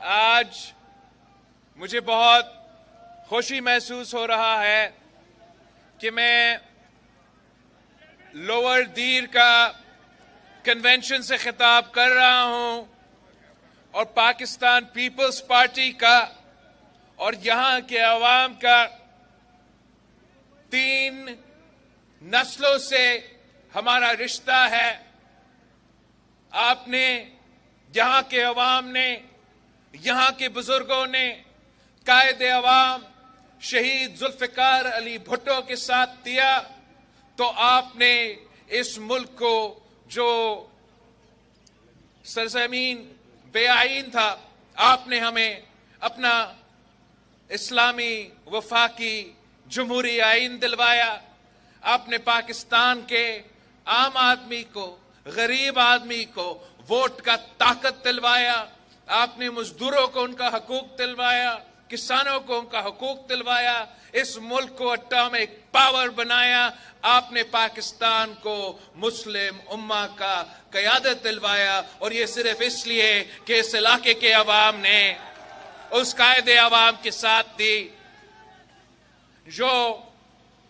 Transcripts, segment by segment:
آج مجھے بہت خوشی محسوس ہو رہا ہے کہ میں لوور دیر کا کنونشن سے خطاب کر رہا ہوں اور پاکستان پیپلز پارٹی کا اور یہاں کے عوام کا 3 نسلوں سے ہمارا رشتہ ہے۔ آپ نے، یہاں کے عوام نے، یہاں کے بزرگوں نے قائد عوام شہید ذوالفقار علی بھٹو کے ساتھ دیا، تو آپ نے اس ملک کو جو سرزمین بے آئین تھا، آپ نے ہمیں اپنا اسلامی وفاقی جمہوری آئین دلوایا۔ آپ نے پاکستان کے عام آدمی کو، غریب آدمی کو ووٹ کا طاقت دلوایا۔ آپ نے مزدوروں کو ان کا حقوق دلوایا، کسانوں کو ان کا حقوق دلوایا، اس ملک کو اٹامک پاور بنایا۔ آپ نے پاکستان کو مسلم امہ کا قیادت دلوایا، اور یہ صرف اس لیے کہ اس علاقے کے عوام نے اس قائد عوام کے ساتھ دی جو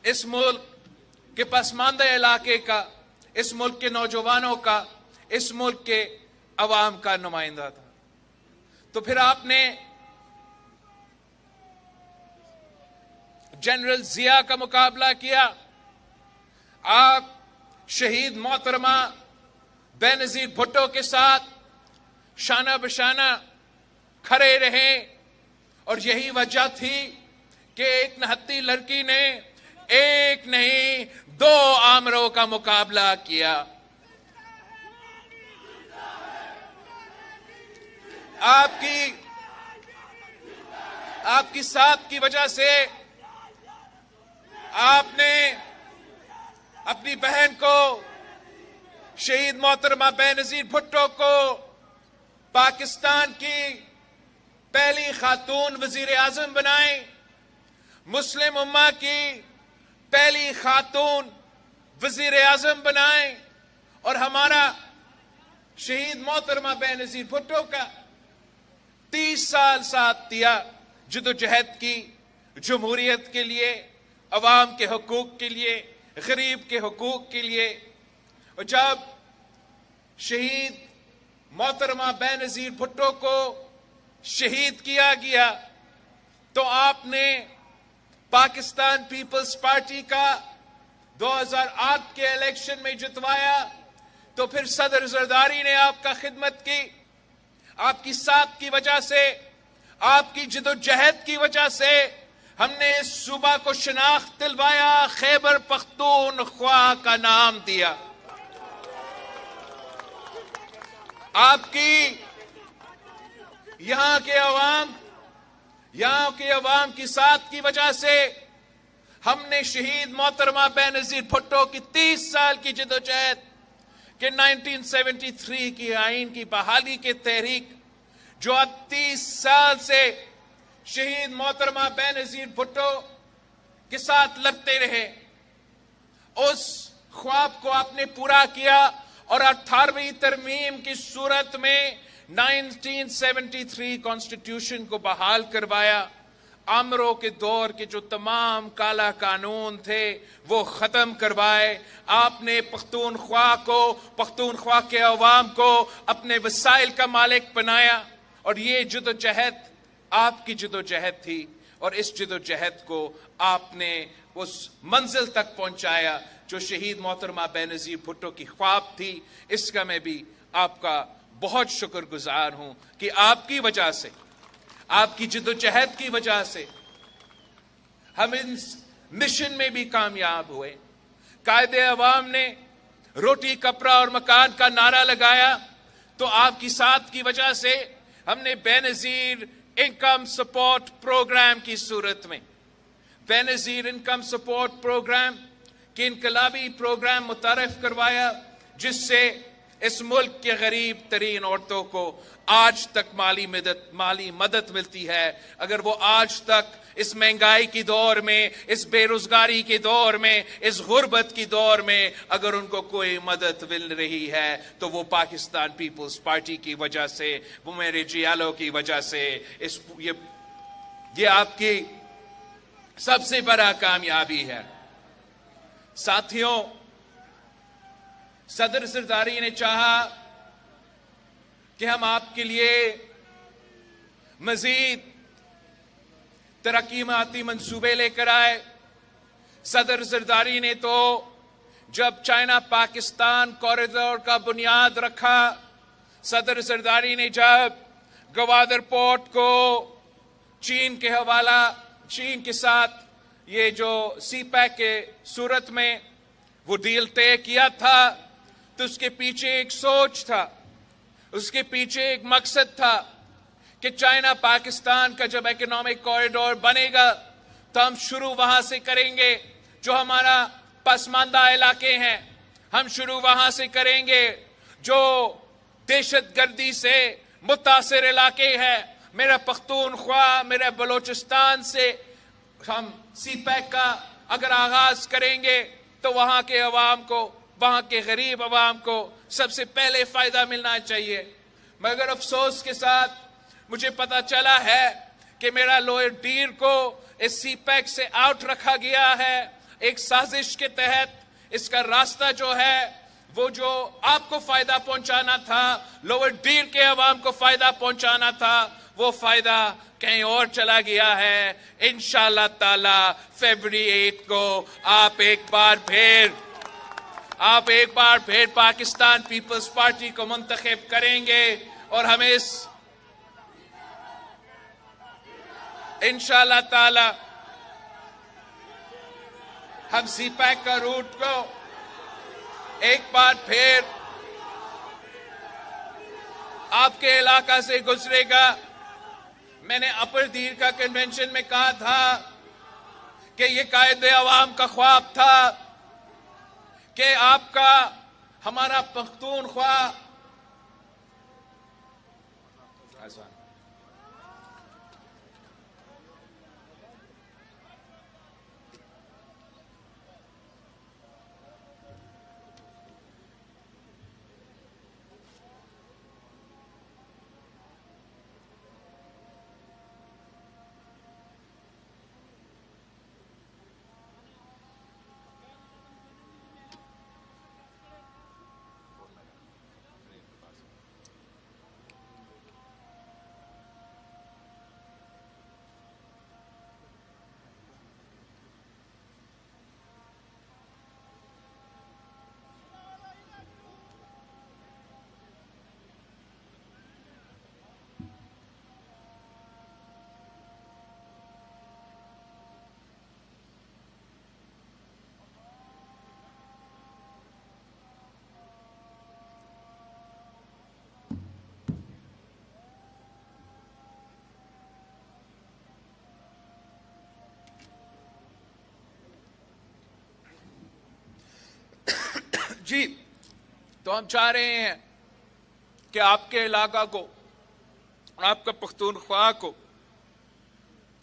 اس ملک کے پسماندہ علاقے کا، اس ملک کے نوجوانوں کا، اس ملک کے عوام کا نمائندہ تھا۔ تو پھر آپ نے جنرل ضیاء کا مقابلہ کیا، آپ شہید محترمہ بے نظیر بھٹو کے ساتھ شانہ بشانہ کھڑے رہے، اور یہی وجہ تھی کہ ایک نہتی لڑکی نے ایک نہیں 2 آمروں کا مقابلہ کیا۔ آپ کی ساتھ کی وجہ سے آپ نے اپنی بہن کو، شہید محترمہ بے نظیر بھٹو کو، پاکستان کی پہلی خاتون وزیر اعظم بنائیں، مسلم امہ کی پہلی خاتون وزیر اعظم بنائیں، اور ہمارا شہید محترمہ بے نظیر بھٹو کا 30 سال ساتھ دیا جدوجہد کی، جمہوریت کے لیے، عوام کے حقوق کے لیے، غریب کے حقوق کے لیے۔ اور جب شہید محترمہ بے نظیر بھٹو کو شہید کیا گیا تو آپ نے پاکستان پیپلز پارٹی کا 2008 کے الیکشن میں جتوایا، تو پھر صدر زرداری نے آپ کا خدمت کی۔ آپ کی ساتھ کی وجہ سے، آپ کی جدوجہد کی وجہ سے ہم نے اس صوبہ کو شناخت دلوایا، خیبر پختونخوا کا نام دیا۔ آپ کی یہاں کے عوام کی ساتھ کی وجہ سے ہم نے شہید محترمہ بے نظیر بھٹو کی 30 سال کی جدوجہد کہ 1973 کی آئین کی بحالی کی تحریک، جو اب 30 سال سے شہید محترمہ بے نظیر بھٹو کے ساتھ لڑتے رہے، اس خواب کو آپ نے پورا کیا، اور 18ویں ترمیم کی صورت میں 1973 کانسٹیٹیوشن کو بحال کروایا۔ آمروں کے دور کے جو تمام کالا قانون تھے وہ ختم کروائے۔ آپ نے پختونخوا کے عوام کو اپنے وسائل کا مالک بنایا، اور یہ جدوجہد آپ کی جدوجہد تھی، اور اس جدوجہد کو آپ نے اس منزل تک پہنچایا جو شہید محترمہ بے نظیر بھٹو کی خواب تھی۔ اس کا میں بھی آپ کا بہت شکر گزار ہوں کہ آپ کی وجہ سے، آپ کی جدوجہد کی وجہ سے ہم اس مشن میں بھی کامیاب ہوئے۔ قائد عوام نے روٹی کپڑا اور مکان کا نعرہ لگایا، تو آپ کی ساتھ کی وجہ سے ہم نے بے نظیر انکم سپورٹ پروگرام کی صورت میں، بے نظیر انکم سپورٹ پروگرام کی انقلابی پروگرام متعارف کروایا، جس سے اس ملک کے غریب ترین عورتوں کو آج تک مالی مدد ملتی ہے، اگر وہ آج تک اس مہنگائی کی دور میں، اس بے روزگاری کے دور میں، اس غربت کی دور میں اگر ان کو کوئی مدد مل رہی ہے تو وہ پاکستان پیپلز پارٹی کی وجہ سے، وہ میرے جیالوں کی وجہ سے، یہ آپ کی سب سے بڑا کامیابی ہے۔ ساتھیوں، صدر زرداری نے چاہا کہ ہم آپ کے لیے مزید ترقیاتی منصوبے لے کر آئے۔ صدر زرداری نے تو جب چائنا پاکستان کوریڈور کا بنیاد رکھا، صدر زرداری نے جب گوادر پورٹ کو چین کے ساتھ یہ جو سی پیک کے صورت میں وہ ڈیل طے کیا تھا، تو اس کے پیچھے ایک سوچ تھا، اس کے پیچھے ایک مقصد تھا کہ چائنا پاکستان کا جب اکنامک کوریڈور بنے گا تو ہم شروع وہاں سے کریں گے جو ہمارا پسماندہ علاقے ہیں، ہم شروع وہاں سے کریں گے جو دہشت گردی سے متاثر علاقے ہیں۔ میرا پختونخوا، میرا بلوچستان سے ہم سی پیک کا اگر آغاز کریں گے تو وہاں کے عوام کو، وہاں کے غریب عوام کو سب سے پہلے فائدہ ملنا چاہیے۔ مگر افسوس کے ساتھ مجھے پتا چلا ہے کہ میرا لوئر ڈیر کو اس سی پیک سے آؤٹ رکھا گیا ہے۔ ایک سازش کے تحت اس کا راستہ جو ہے وہ جو آپ کو فائدہ پہنچانا تھا، لوئر ڈیر کے عوام کو فائدہ پہنچانا تھا، وہ فائدہ کہیں اور چلا گیا ہے۔ انشاءاللہ تعالی فیبری 8 کو آپ ایک بار پھر پاکستان پیپلز پارٹی کو منتخب کریں گے اور ہمیں اس انشاءاللہ تعالی ہم سی پیک کا روٹ کو ایک بار پھر آپ کے علاقہ سے گزرے گا۔ میں نے اپر دیر کا کنونشن میں کہا تھا کہ یہ قائد عوام کا خواب تھا کہ آپ کا ہمارا پختونخوا جی، تو ہم چاہ رہے ہیں کہ آپ کے علاقہ کو، آپ کا پختونخوا کو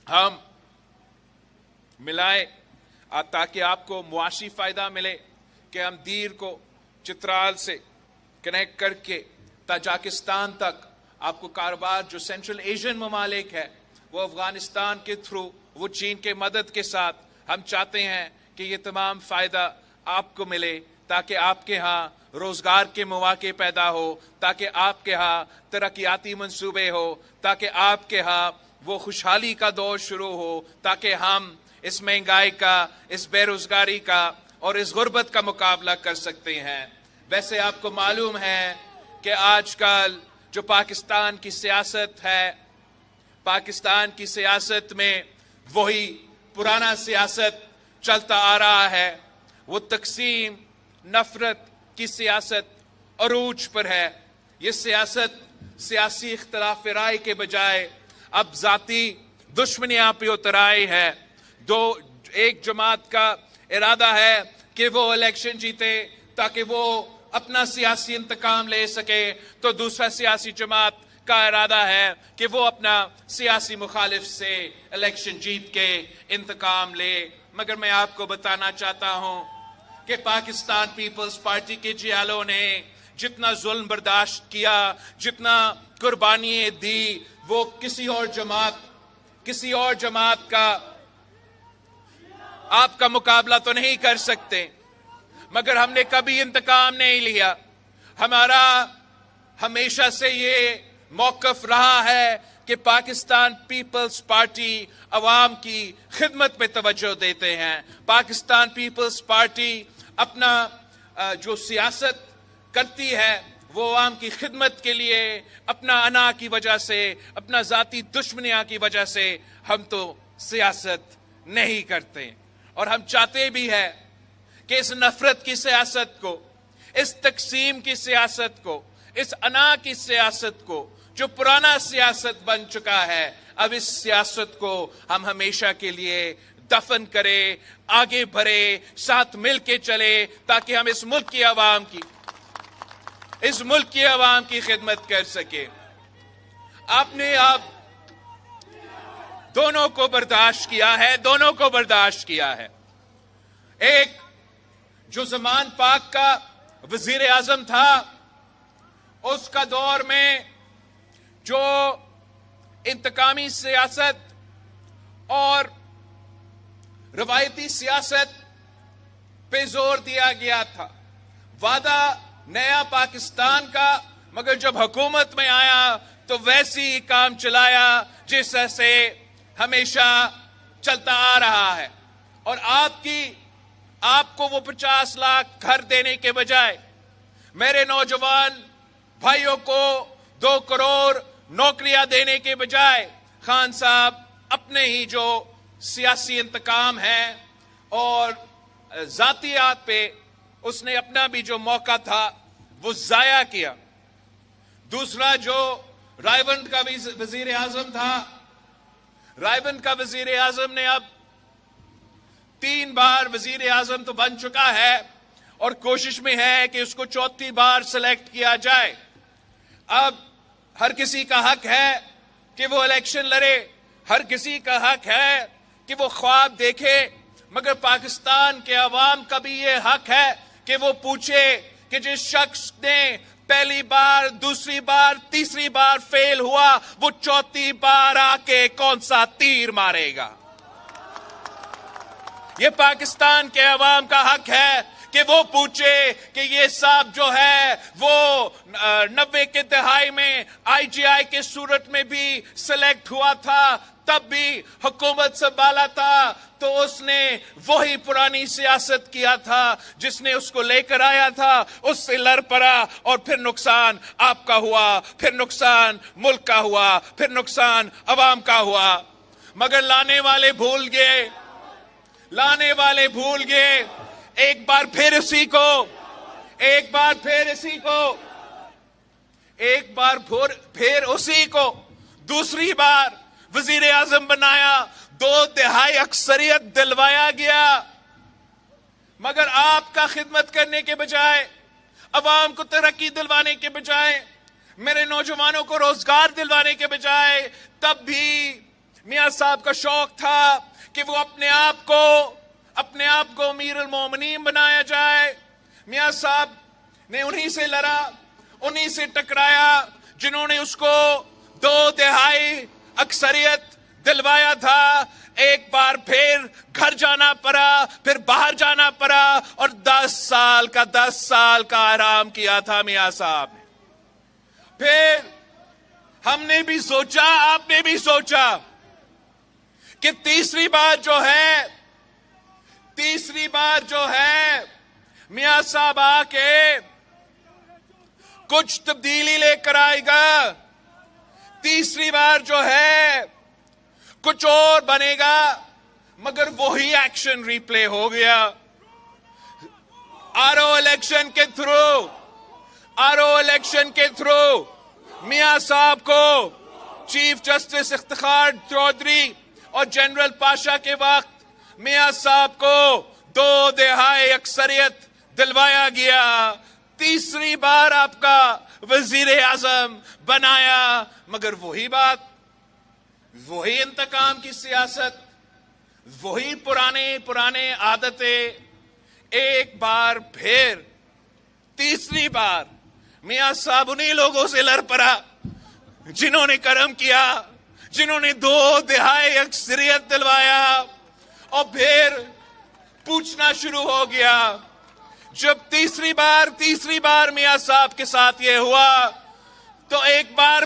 ہم ملائیں تاکہ آپ کو معاشی فائدہ ملے، کہ ہم دیر کو چترال سے کنیکٹ کر کے تاجکستان تک آپ کو کاروبار جو سینٹرل ایشین ممالک ہے وہ افغانستان کے تھرو، وہ چین کے مدد کے ساتھ ہم چاہتے ہیں کہ یہ تمام فائدہ آپ کو ملے تاکہ آپ کے ہاں روزگار کے مواقع پیدا ہو، تاکہ آپ کے ہاں ترقیاتی منصوبے ہو، تاکہ آپ کے ہاں وہ خوشحالی کا دور شروع ہو، تاکہ ہم اس مہنگائی کا، اس بے روزگاری کا اور اس غربت کا مقابلہ کر سکتے ہیں۔ ویسے آپ کو معلوم ہے کہ آج کل جو پاکستان کی سیاست ہے، پاکستان کی سیاست میں وہی پرانا سیاست چلتا آ رہا ہے، وہ تقسیم نفرت کی سیاست عروج پر ہے۔ یہ سیاست سیاسی اختلاف رائے کے بجائے اب ذاتی دشمنیاں پہ اتر آئی ہے۔ ایک جماعت کا ارادہ ہے کہ وہ الیکشن جیتے تاکہ وہ اپنا سیاسی انتقام لے سکے تو دوسرا سیاسی جماعت کا ارادہ ہے کہ وہ اپنا سیاسی مخالف سے الیکشن جیت کے انتقام لے. مگر میں آپ کو بتانا چاہتا ہوں کہ پاکستان پیپلز پارٹی کے جیالوں نے جتنا ظلم برداشت کیا، جتنا قربانی دی، وہ کسی اور جماعت کا آپ کا مقابلہ تو نہیں کر سکتے. مگر ہم نے کبھی انتقام نہیں لیا. ہمارا ہمیشہ سے یہ موقف رہا ہے کہ پاکستان پیپلز پارٹی عوام کی خدمت پہ توجہ دیتے ہیں. پاکستان پیپلز پارٹی اپنا جو سیاست کرتی ہے وہ عوام کی خدمت کے لیے، اپنا انا کی وجہ سے، اپنا ذاتی دشمنیاں کی وجہ سے ہم تو سیاست نہیں کرتے. اور ہم چاہتے بھی ہیں کہ اس نفرت کی سیاست کو، اس تقسیم کی سیاست کو، اس انا کی سیاست کو جو پرانا سیاست بن چکا ہے، اب اس سیاست کو ہم ہمیشہ کے لیے دفن کرے، آگے بڑھے، ساتھ مل کے چلے، تاکہ ہم اس ملک کی عوام کی خدمت کر سکے. آپ نے دونوں کو برداشت کیا ہے. ایک جو زمان پاک کا وزیر اعظم تھا، اس کا دور میں جو انتقامی سیاست اور روایتی سیاست پہ زور دیا گیا تھا، وعدہ نیا پاکستان کا، مگر جب حکومت میں آیا تو ویسی ہی کام چلایا جیسے سے ہمیشہ چلتا آ رہا ہے. اور آپ کو وہ 50 لاکھ گھر دینے کے بجائے میرے نوجوان بھائیوں کو 2 کروڑ نوکریاں دینے کے بجائے خان صاحب اپنے ہی جو سیاسی انتقام ہے اور ذاتیات پہ اس نے اپنا بھی جو موقع تھا وہ ضائع کیا. دوسرا جو رائیونڈ کا وزیر اعظم تھا، رائیونڈ کا وزیر اعظم نے اب 3 بار وزیر اعظم تو بن چکا ہے اور کوشش میں ہے کہ اس کو 4تھی بار سلیکٹ کیا جائے. اب ہر کسی کا حق ہے کہ وہ الیکشن لڑے، ہر کسی کا حق ہے کہ وہ خواب دیکھے، مگر پاکستان کے عوام کا بھی یہ حق ہے کہ وہ پوچھے کہ جس شخص نے پہلی بار، دوسری بار، تیسری بار فیل ہوا، وہ 4تھی بار آ کے کون سا تیر مارے گا. یہ پاکستان کے عوام کا حق ہے کہ وہ پوچھے کہ یہ صاحب جو ہے وہ 90 کے دہائی میں IGI کے صورت میں بھی سلیکٹ ہوا تھا، تب بھی حکومت سنبھالا تھا تو اس نے وہی پرانی سیاست کیا تھا جس نے اس کو لے کر آیا تھا، اس سے لڑ پڑا اور پھر نقصان آپ کا ہوا، پھر نقصان ملک کا ہوا، پھر نقصان عوام کا ہوا. مگر لانے والے بھول گئے ایک بار پھر اسی کو دوسری بار وزیر اعظم بنایا، 2 تہائی اکثریت دلوایا گیا. مگر آپ کا خدمت کرنے کے بجائے، عوام کو ترقی دلوانے کے بجائے، میرے نوجوانوں کو روزگار دلوانے کے بجائے، تب بھی میاں صاحب کا شوق تھا کہ وہ اپنے آپ کو امیر المومنین بنایا جائے. میاں صاحب نے انہی سے لڑا، انہی سے ٹکرایا جنہوں نے اس کو 2 تہائی اکثریت دلوایا تھا. ایک بار پھر گھر جانا پڑا، پھر باہر جانا پڑا اور 10 سال کا آرام کیا تھا میاں صاحب نے. پھر ہم نے بھی سوچا، آپ نے بھی سوچا کہ تیسری بار جو ہے میاں صاحب آ کے کچھ تبدیلی لے کر آئے گا، تیسری بار جو ہے کچھ اور بنے گا. مگر وہی ایکشن ریپلے ہو گیا. RO الیکشن کے تھرو میاں صاحب کو چیف جسٹس افتخار چودھری اور جنرل پاشا کے وقت میاں صاحب کو 2 تہائی اکثریت دلوایا گیا. تیسری بار آپ کا وزیر اعظم بنایا، مگر وہی بات، وہی انتقام کی سیاست، وہی پرانے عادتیں، ایک بار پھر تیسری بار میاں صاحب انہی لوگوں سے لڑ پڑا جنہوں نے کرم کیا، جنہوں نے 2/3 اکثریت دلوایا، اور پھر پوچھنا شروع ہو گیا۔ جب تیسری بار میاں صاحب کے ساتھ یہ ہوا تو ایک بار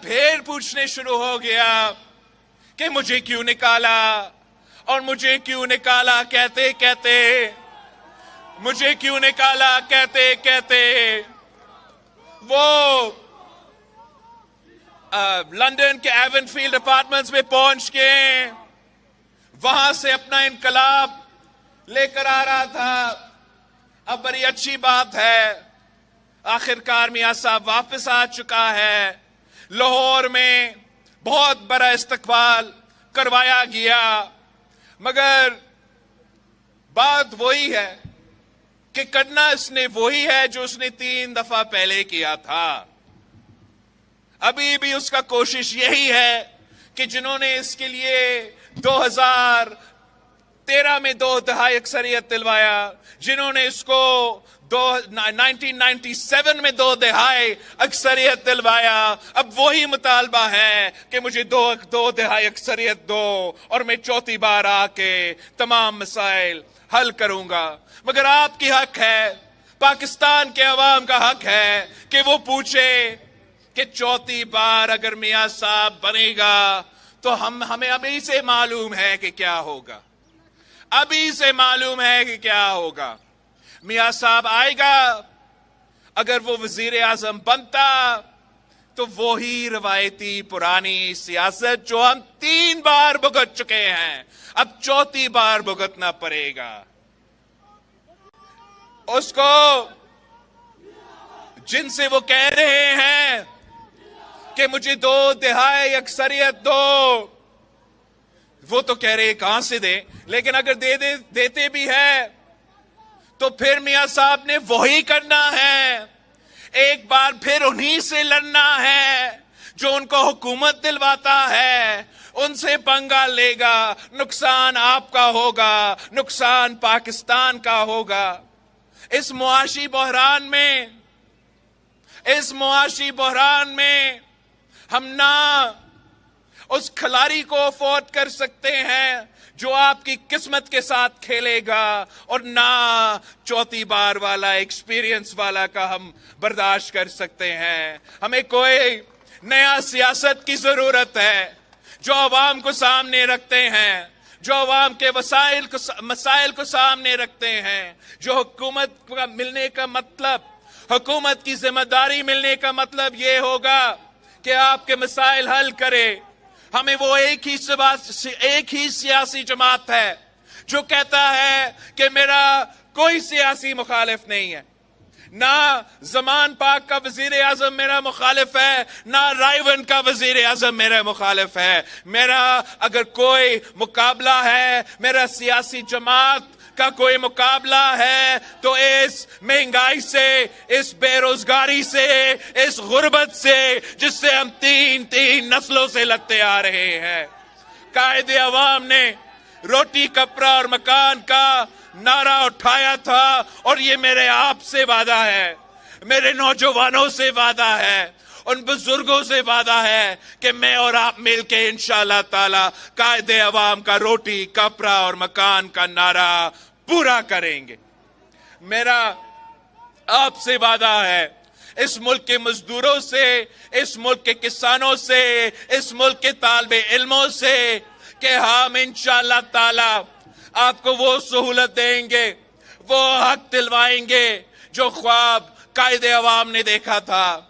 پھر پوچھنے شروع ہو گیا کہ مجھے کیوں نکالا، اور مجھے کیوں نکالا کہتے مجھے کیوں نکالا کہتے وہ لندن کے ایون فیلڈ اپارٹمنٹس میں پہنچ کے وہاں سے اپنا انقلاب لے کر آ رہا تھا۔ اب بڑی اچھی بات ہے، آخرکار میاں صاحب واپس آ چکا ہے۔ لاہور میں بہت بڑا استقبال کروایا گیا، مگر بات وہی ہے کہ کرنا اس نے وہی ہے جو اس نے 3 دفعہ پہلے کیا تھا۔ ابھی بھی اس کا کوشش یہی ہے کہ جنہوں نے اس کے لیے 2013 میں 2/3 اکثریت دلوایا، جنہوں نے اس کو 1997 میں 2/3 اکثریت دلوایا، اب وہی مطالبہ ہے کہ مجھے 2/3 اکثریت دو اور میں 4تھی بار آ کے تمام مسائل حل کروں گا۔ مگر آپ کی حق ہے، پاکستان کے عوام کا حق ہے کہ وہ پوچھے کہ 4تھی بار اگر میاں صاحب بنے گا تو ہمیں ابھی سے معلوم ہے کہ کیا ہوگا، ابھی سے معلوم ہے کہ کیا ہوگا۔ میاں صاحب آئے گا، اگر وہ وزیر اعظم بنتا تو وہی روایتی پرانی سیاست جو ہم 3 بار بھگت چکے ہیں، اب 4تھی بار بھگتنا پڑے گا۔ اس کو جن سے وہ کہہ رہے ہیں کہ مجھے 2/3 اکثریت دو، وہ تو کہہ رہے کہاں سے دیں، لیکن اگر دیتے بھی ہے تو پھر میاں صاحب نے وہی کرنا ہے، ایک بار پھر انہی سے لڑنا ہے جو ان کو حکومت دلواتا ہے، ان سے پنگا لے گا، نقصان آپ کا ہوگا، نقصان پاکستان کا ہوگا۔ اس معاشی بحران میں ہم نہ اس کھلاڑی کو افورڈ کر سکتے ہیں جو آپ کی قسمت کے ساتھ کھیلے گا، اور نہ 4تھی بار والا ایکسپیرینس والا کا ہم برداشت کر سکتے ہیں۔ ہمیں کوئی نیا سیاست کی ضرورت ہے جو عوام کو سامنے رکھتے ہیں، جو عوام کے مسائل کو سامنے رکھتے ہیں، جو حکومت کا ملنے کا مطلب، حکومت کی ذمہ داری ملنے کا مطلب یہ ہوگا کہ آپ کے مسائل حل کرے۔ ہمیں وہ ایک ہی سیاسی جماعت ہے جو کہتا ہے کہ میرا کوئی سیاسی مخالف نہیں ہے، نہ زمان پاک کا وزیر اعظم میرا مخالف ہے، نہ رائیون کا وزیر اعظم میرا مخالف ہے۔ میرا اگر کوئی مقابلہ ہے، میرا سیاسی جماعت کا کوئی مقابلہ ہے تو اس مہنگائی سے، اس بے روزگاری سے، اس غربت سے جس سے ہم تین نسلوں سے لڑتے آ رہے ہیں۔ قائد عوام نے روٹی کپڑا اور مکان کا نعرہ اٹھایا تھا، اور یہ میرے آپ سے وعدہ ہے، میرے نوجوانوں سے وعدہ ہے، ان بزرگوں سے وعدہ ہے کہ میں اور آپ مل کے انشاءاللہ تعالی قائد عوام کا روٹی کپڑا اور مکان کا نعرہ پورا کریں گے۔ میرا آپ سے وعدہ ہے، اس ملک کے مزدوروں سے، اس ملک کے کسانوں سے، اس ملک کے طالب علموں سے کہ ہم انشاءاللہ تعالی آپ کو وہ سہولت دیں گے، وہ حق دلوائیں گے جو خواب قائد عوام نے دیکھا تھا۔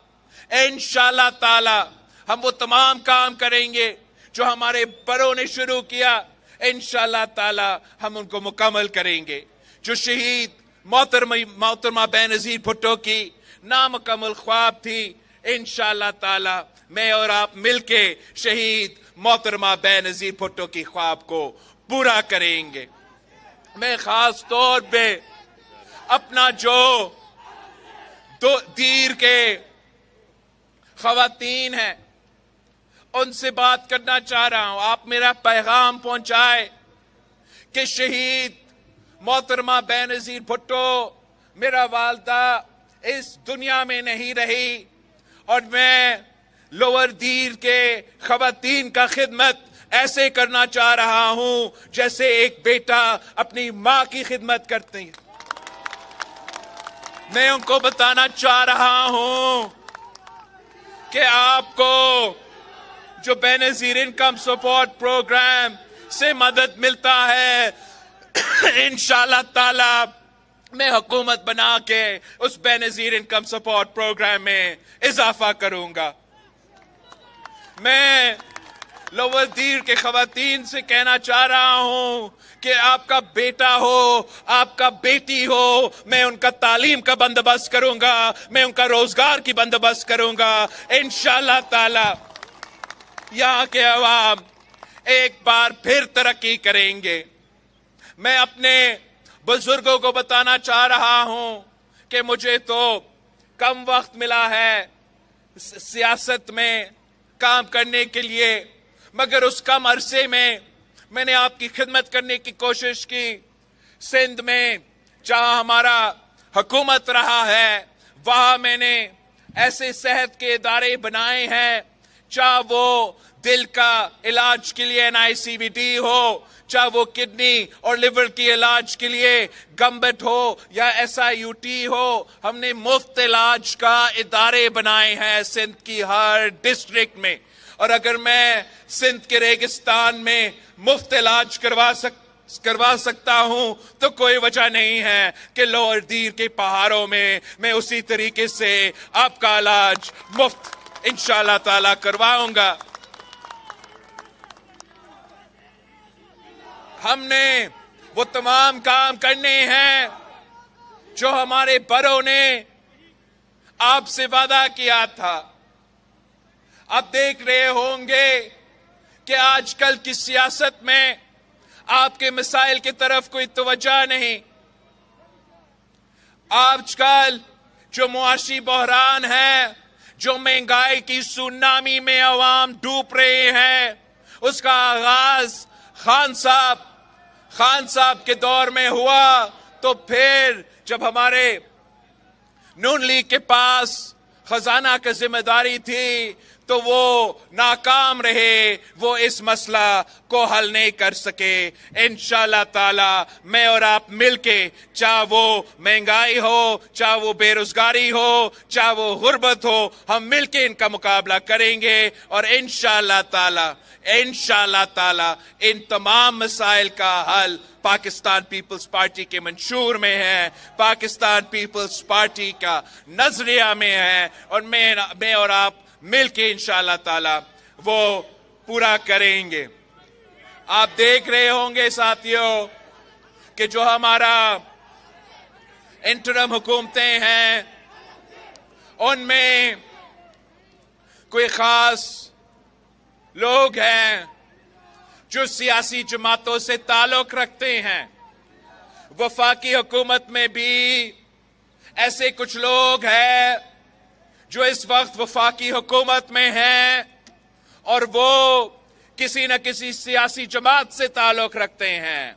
انشاءاللہ تعالی ہم وہ تمام کام کریں گے جو ہمارے بڑوں نے شروع کیا، انشاءاللہ تعالی ہم ان کو مکمل کریں گے۔ جو شہید محترمہ بینظیر بھٹو کی نامکمل خواب تھی، انشاءاللہ تعالی میں اور آپ مل کے شہید محترمہ بینظیر بھٹو کی خواب کو پورا کریں گے۔ میں خاص طور پہ اپنا جو دیر کے خواتین ہیں ان سے بات کرنا چاہ رہا ہوں. آپ میرا پیغام پہنچائے کہ شہید محترمہ بینظیر بھٹو میرا والدہ اس دنیا میں نہیں رہی اور میں لوور دیر کے خواتین کا خدمت ایسے کرنا چاہ رہا ہوں جیسے ایک بیٹا اپنی ماں کی خدمت کرتے ہیں. میں ان کو بتانا چاہ رہا ہوں کہ آپ کو جو بینظیر انکم سپورٹ پروگرام سے مدد ملتا ہے انشاءاللہ تعالی میں حکومت بنا کے اس بینظیر انکم سپورٹ پروگرام میں اضافہ کروں گا. میں لوور دیر کے خواتین سے کہنا چاہ رہا ہوں کہ آپ کا بیٹا ہو آپ کا بیٹی ہو میں ان کا تعلیم کا بندوبست کروں گا, میں ان کا روزگار کی بندوبست کروں گا انشاءاللہ تعالی. یہاں کے عوام ایک بار پھر ترقی کریں گے. میں اپنے بزرگوں کو بتانا چاہ رہا ہوں کہ مجھے تو کم وقت ملا ہے سیاست میں کام کرنے کے لیے, مگر اس کم عرصے میں نے آپ کی خدمت کرنے کی کوشش کی. سندھ میں جہاں ہمارا حکومت رہا ہے وہاں میں نے ایسے صحت کے ادارے بنائے ہیں, چاہے وہ دل کا علاج کے لیے NICVD ہو, چاہے وہ کڈنی اور لیور کی علاج کے لیے گمبٹ ہو یا SIUT ہو. ہم نے مفت علاج کا ادارے بنائے ہیں سندھ کی ہر ڈسٹرکٹ میں, اور اگر میں سندھ کے ریگستان میں مفت علاج کروا سکتا ہوں تو کوئی وجہ نہیں ہے کہ لوور دیر کے پہاڑوں میں اسی طریقے سے آپ کا علاج مفت انشاءاللہ تعالی کرواؤں گا. ہم نے وہ تمام کام کرنے ہیں جو ہمارے بڑوں نے آپ سے وعدہ کیا تھا. اب دیکھ رہے ہوں گے کہ آج کل کی سیاست میں آپ کے مسائل کی طرف کوئی توجہ نہیں. آج کل جو معاشی بحران ہے, جو مہنگائی کی سونامی میں عوام ڈوب رہے ہیں, اس کا آغاز خان صاحب کے دور میں ہوا. تو پھر جب ہمارے نون لیگ کے پاس خزانہ کی ذمہ داری تھی تو وہ ناکام رہے, وہ اس مسئلہ کو حل نہیں کر سکے. انشاءاللہ تعالی میں اور آپ مل کے, چاہے وہ مہنگائی ہو, چاہے وہ بے روزگاری ہو, چاہے وہ غربت ہو, ہم مل کے ان کا مقابلہ کریں گے اور انشاءاللہ تعالی ان تمام مسائل کا حل پاکستان پیپلز پارٹی کے منشور میں ہے, پاکستان پیپلز پارٹی کا نظریہ میں ہے, اور میں اور آپ مل کے انشاءاللہ تعالی وہ پورا کریں گے. آپ دیکھ رہے ہوں گے ساتھیوں کہ جو ہمارا انٹرم حکومتیں ہیں ان میں کوئی خاص لوگ ہیں جو سیاسی جماعتوں سے تعلق رکھتے ہیں. وفاقی حکومت میں بھی ایسے کچھ لوگ ہیں جو اس وقت وفاقی حکومت میں ہیں اور وہ کسی نہ کسی سیاسی جماعت سے تعلق رکھتے ہیں.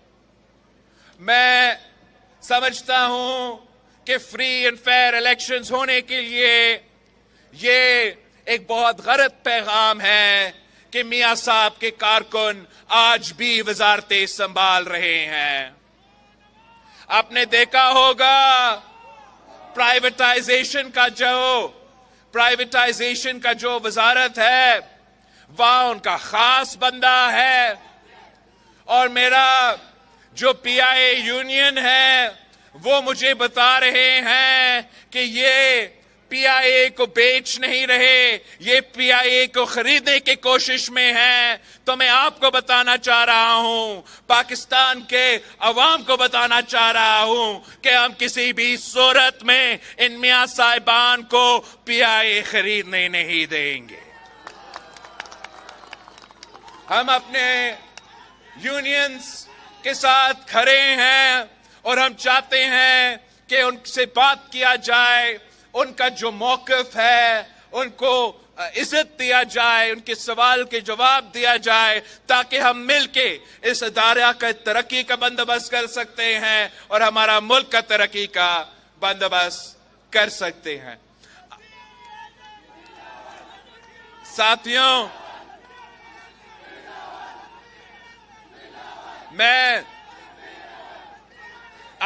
میں سمجھتا ہوں کہ فری اینڈ فیئر الیکشنز ہونے کے لیے یہ ایک بہت غلط پیغام ہے کہ میاں صاحب کے کارکن آج بھی وزارتیں سنبھال رہے ہیں. آپ نے دیکھا ہوگا پرائیویٹائزیشن کا جو وزارت ہے وہاں ان کا خاص بندہ ہے, اور میرا جو PIA یونین ہے وہ مجھے بتا رہے ہیں کہ یہ PIA کو بیچ نہیں رہے, یہ PIA کو خریدنے کی کوشش میں ہے. تو میں آپ کو بتانا چاہ رہا ہوں, پاکستان کے عوام کو بتانا چاہ رہا ہوں کہ ہم کسی بھی صورت میں ان میاں صاحبان کو PIA خریدنے نہیں دیں گے. ہم اپنے یونینز کے ساتھ کھڑے ہیں اور ہم چاہتے ہیں کہ ان سے بات کیا جائے, ان کا جو موقف ہے ان کو عزت دیا جائے, ان کے سوال کے جواب دیا جائے, تاکہ ہم مل کے اس ادارہ کا ترقی کا بندوبست کر سکتے ہیں اور ہمارا ملک کا ترقی کا بندوبست کر سکتے ہیں. ساتھیوں, میں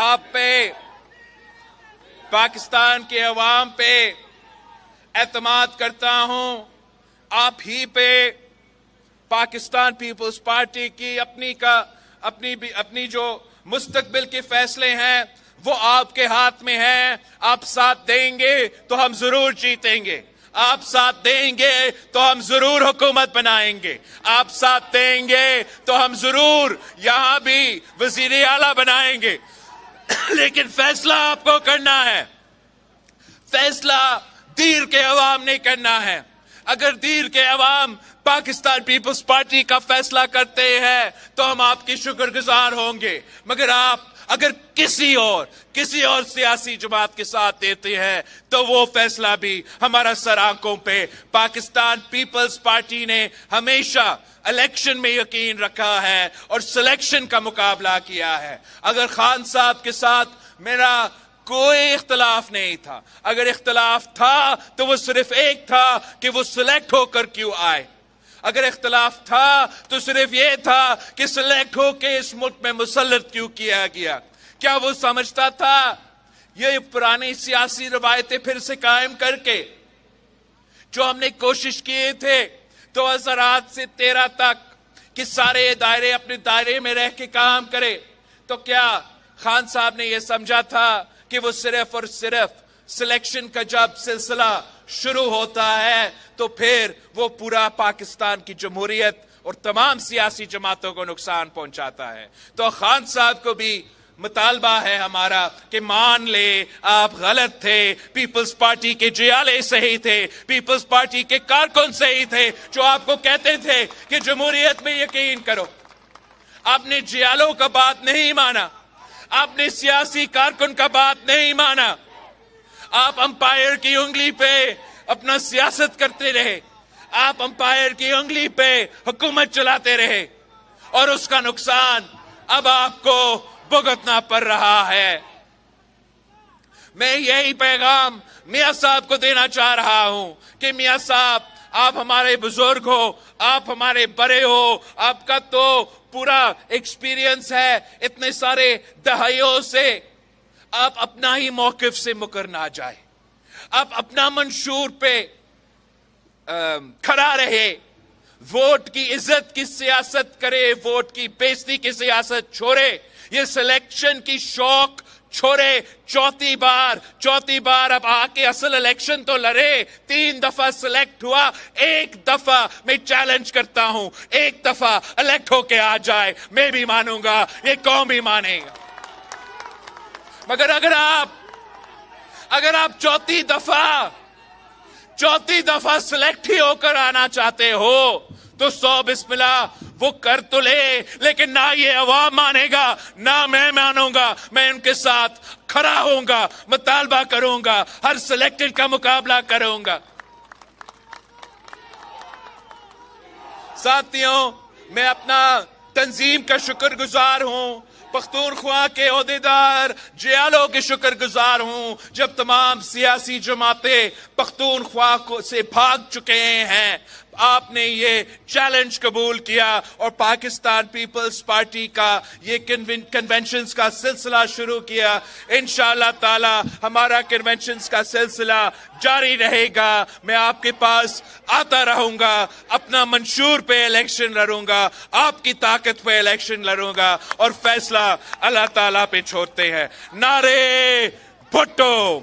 آپ پہ, پاکستان کے عوام پہ اعتماد کرتا ہوں. آپ ہی پہ پاکستان پیپلز پارٹی کی اپنی جو مستقبل کے فیصلے ہیں وہ آپ کے ہاتھ میں ہیں. آپ ساتھ دیں گے تو ہم ضرور جیتیں گے. آپ ساتھ دیں گے تو ہم ضرور حکومت بنائیں گے. آپ ساتھ دیں گے تو ہم ضرور یہاں بھی وزیر اعلیٰ بنائیں گے. لیکن فیصلہ آپ کو کرنا ہے. فیصلہ دیر کے عوام نے کرنا ہے. اگر دیر کے عوام پاکستان پیپلز پارٹی کا فیصلہ کرتے ہیں تو ہم آپ کی شکر گزار ہوں گے. مگر آپ اگر کسی اور سیاسی جماعت کے ساتھ دیتے ہیں تو وہ فیصلہ بھی ہمارا سر آنکھوں پہ. پاکستان پیپلز پارٹی نے ہمیشہ الیکشن میں یقین رکھا ہے اور سلیکشن کا مقابلہ کیا ہے. اگر خان صاحب کے ساتھ میرا کوئی اختلاف نہیں تھا, اگر اختلاف تھا تو وہ صرف ایک تھا کہ وہ سلیکٹ ہو کر کیوں آئے. اگر اختلاف تھا تو صرف یہ تھا کہ سلیکٹ ہو کے اس ملک میں مسلط کیوں کیا گیا. کیا وہ سمجھتا تھا یہ پرانی سیاسی روایتیں پھر سے قائم کر کے جو ہم نے کوشش کیے تھے 2008 سے 2013 تک کہ سارے دائرے اپنے دائرے میں رہ کے کام کرے, تو کیا خان صاحب نے یہ سمجھا تھا کہ وہ صرف اور صرف سلیکشن کا جب سلسلہ شروع ہوتا ہے تو پھر وہ پورا پاکستان کی جمہوریت اور تمام سیاسی جماعتوں کو نقصان پہنچاتا ہے؟ تو خان صاحب کو بھی مطالبہ ہے ہمارا کہ مان لے آپ غلط تھے. پیپلز پارٹی کے جیالے صحیح تھے, پیپلز پارٹی کے کارکن صحیح تھے جو آپ کو کہتے تھے کہ جمہوریت میں یقین کرو. آپ نے جیالوں کا بات نہیں مانا, آپ نے سیاسی کارکن کا بات نہیں مانا. آپ امپائر کی انگلی پہ اپنا سیاست کرتے رہے, آپ امپائر کی انگلی پہ حکومت چلاتے رہے اور اس کا نقصان اب آپ کو بھگتنا پڑ رہا ہے. میں یہی پیغام میاں صاحب کو دینا چاہ رہا ہوں کہ میاں صاحب, آپ ہمارے بزرگ ہو, آپ ہمارے بڑے ہو, آپ کا تو پورا ایکسپیرینس ہے اتنے سارے دہائیوں سے. آپ اپنا ہی موقف سے مکر نہ جائے, آپ اپنا منشور پہ کھڑا رہے. ووٹ کی عزت کی سیاست کرے, ووٹ کی بےزتی کی سیاست چھوڑے, یہ سلیکشن کی شوق چھوڑے. چوتھی بار اب آ کے اصل الیکشن تو لڑے. 3 دفعہ سلیکٹ ہوا, ایک دفعہ میں چیلنج کرتا ہوں, ایک دفعہ الیکٹ ہو کے آ جائے. میں بھی مانوں گا, یہ قوم بھی مانے گا. مگر اگر آپ چوتھی دفعہ سلیکٹ ہی ہو کر آنا چاہتے ہو تو 100 بسم اللہ وہ کر تو لے, لیکن نہ یہ عوام مانے گا نہ میں مانوں گا. میں ان کے ساتھ کھڑا ہوں گا, مطالبہ کروں گا, ہر سلیکٹڈ کا مقابلہ کروں گا. ساتھیوں, میں اپنا تنظیم کا شکر گزار ہوں, پختونخوا کے عہدیدار جیالوں کے شکر گزار ہوں جب تمام سیاسی جماعتیں پختونخوا سے بھاگ چکے ہیں. آپ نے یہ چیلنج قبول کیا اور پاکستان پیپلز پارٹی کا یہ کنونشنز کا سلسلہ شروع کیا. انشاءاللہ تعالی ہمارا کنونشنز کا سلسلہ جاری رہے گا. میں آپ کے پاس آتا رہوں گا, اپنا منشور پہ الیکشن لڑوں گا, آپ کی طاقت پہ الیکشن لڑوں گا اور فیصلہ اللہ تعالیٰ پہ چھوڑتے ہیں. نعرے بھٹو.